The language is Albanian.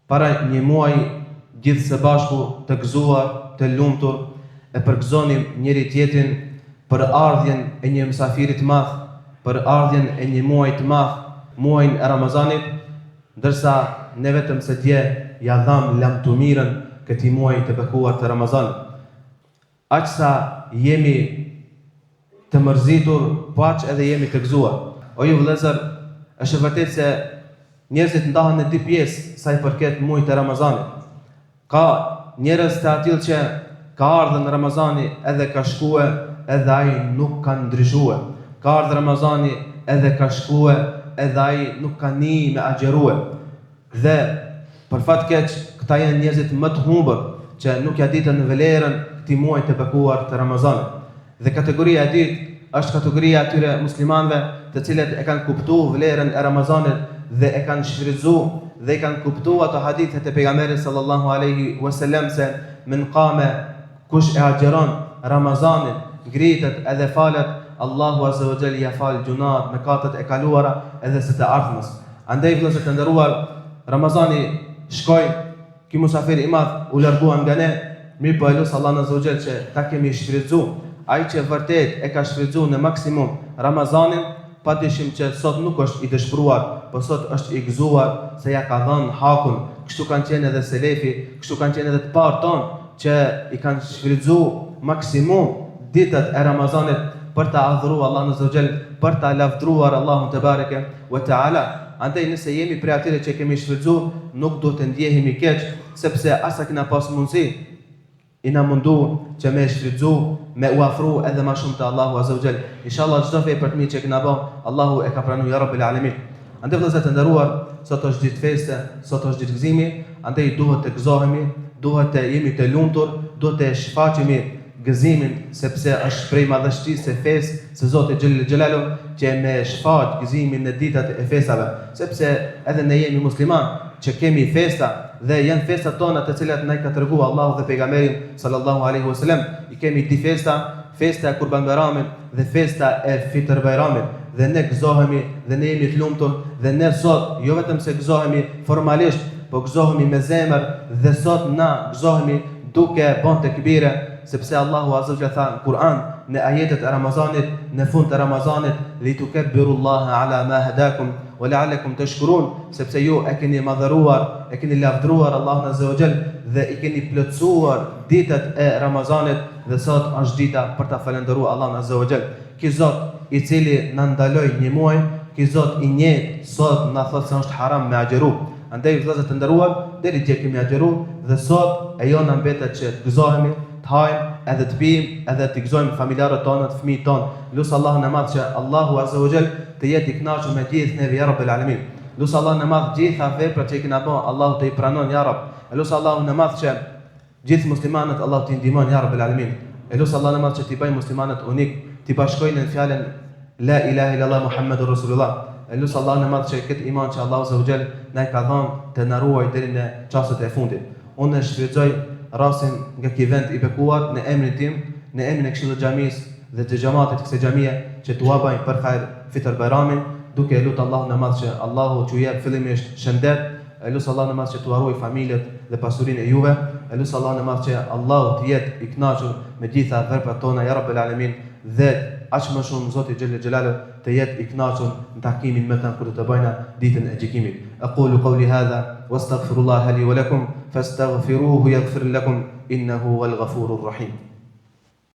para një muaji gjithë së bashku të gëzuar, të lumtur, e përgëzonim njëri tjetrin për ardhjen e një mësafirit madh, për ardhjen e një muaji të madh, muajin e Ramazanit, ndërsa ne vetëm se dje ja dham lamtumirën këtij muaji të bekuar të Ramazanit. Aq sa jemi të mërzitur, po aq edhe jemi të gëzuar. O ju vëllezër, është vërtet se njerëzit ndahen në dy pjesë sa i përket muajit të Ramazanit. Ka njerëz të atill që ka ardhur në Ramazani edhe ka shkuar, edhe ai nuk ka ndryshuar. Ka ardhur Ramazani edhe ka shkuar, edhe ai nuk ka ni me agjerue. Dhe për fat keq, këta janë njerëzit më të humbur që nuk ja ditën në vlerën këtij muaji të bekuar të Ramazanit. Dhe kategoria e dytë është kategoria atyre muslimanëve të cilët e kanë kuptuar vlerën e Ramazanit dhe e kanë shfrytzuar dhe e kanë kuptuar ato hadithet e pejgamberit sallallahu alaihi wasallam se men qame, kush e agjeron Ramazanin, ngritet edhe falet, Allahu azza wa jalla ja fal gjunat, mëkatet e kaluara edhe së të ardhmes. Andaj vëllezër të nderuar, Ramazani shkoi, ky musafir i madh u largua nga ne, mirë po elos Allah azza wa jalla që ta kemi shfrytzuar. Ai që vërtet e ka shfrytzuar në maksimum Ramazanin, padyshim që sot nuk është i dëshpëruar, por sot është i gëzuar se ja ka dhënë hakun. Kështu kanë qenë edhe selefi, kështu kanë qenë edhe të parë tonë që i kanë shfrytzuar maksimum ditët e Ramazanit për ta adhuruar Allahun azza wa jall, për ta lavdruar Allahun te bareke ve taala. Andaj nëse jemi prej atyre që kemi shfrytzuar, nuk duhet të ndjehemi keq, sepse asa kena pas mundësi i na mundu që me shfrytzu, me u afru edhe ma shumë të Allahu azza wa jall. Inshallah çdo vepër për të mirë që kena bë, Allahu e ka pranuar ya rabbil alamin. Andaj vëllezër të nderuar, sot është ditë feste, sot është ditë gëzimi, andaj duhet të gëzohemi, duhet të jemi të lumtur, duhet të shfaqemi gëzimin, sepse është prej madhështisë së fesë së Zotit xhelel xhelalu që me shfaq gëzimin në ditët e festave, sepse edhe ne jemi musliman që kemi festa dhe janë festat tona të cilat na i ka treguar Allahu dhe pejgamberi sallallahu alaihi wasallam. I kemi di festa e Kurban Bayramit dhe festa e Fitr Bayramit, dhe ne gëzohemi dhe ne jemi të lumtur dhe ne sot jo vetëm se gëzohemi formalisht, po gëzohemi me zemër dhe sot na gëzohemi duke bën tekbire, sepse Allahu azza wa jalla tha në Kur'an në ajetet e Ramazanit, në fund të Ramazanit, li tukabbirullaha ala ma hadakum wa la'allakum tashkurun, sepse ju e keni madhëruar, e keni lavdruar Allahun azza wa jall dhe i keni plotësuar ditët e Ramazanit dhe sot është dita për ta falendëruar Allahun azza wa jall. Ky Zot i cili na ndaloi një muaj, ky Zot i njëjtë sot na thotë se është haram me agjeru. Andaj vëllezër të nderuar, deri dje kemi agjeru dhe sot e jona mbetet që të gëzohemi, të hajmë, edhe të pijmë, edhe të gëzojmë familjarët tonë, të fëmijët tonë. Lut Allahun e madh që Allahu azza wa jall të jetë i kënaqur me gjithë neve ya rabbil alamin. Lut Allahun e madh gjitha veprat që i kena bën, Allahu të i pranon ya rab. Lut Allahun e madh që gjithë muslimanët Allahu të ndihmon ya rabbil alamin. Lut Allahun e madh që të bëjë muslimanët unik, të bashkojnë në fjalën la ilaha illallah muhammedur rasulullah. Lut Allahun e madh që këtë iman që Allahu azza wa jall na ka dhënë të na ruaj deri në çastet e fundit. Unë shfrytëzoj rastin nga ky vend i bekuar në emrin tim, në emrin e Këshillit të Xhamisë dhe të xhamatit kësaj xhamie që t'u bëjnë për hajr Fitr Bayramin, duke lutur Allahun e madh që Allahu t'ju jap fillimisht shëndet, lut Allahun e madh që t'u ruaj familjet dhe pasurinë e juve, lut Allahun e madh që Allahu të jetë i kënaqur me gjitha veprat tona ya rabbil alamin dhe aq më shumë Zoti xhelel xhelalu të jetë i kënaqur në takimin me ta kur të bëjna ditën e gjykimit. Aqulu qawli hadha wastaghfirullaha li wa lakum fastaghfiruhu yaghfir lakum innahu huwal ghafurur rahim.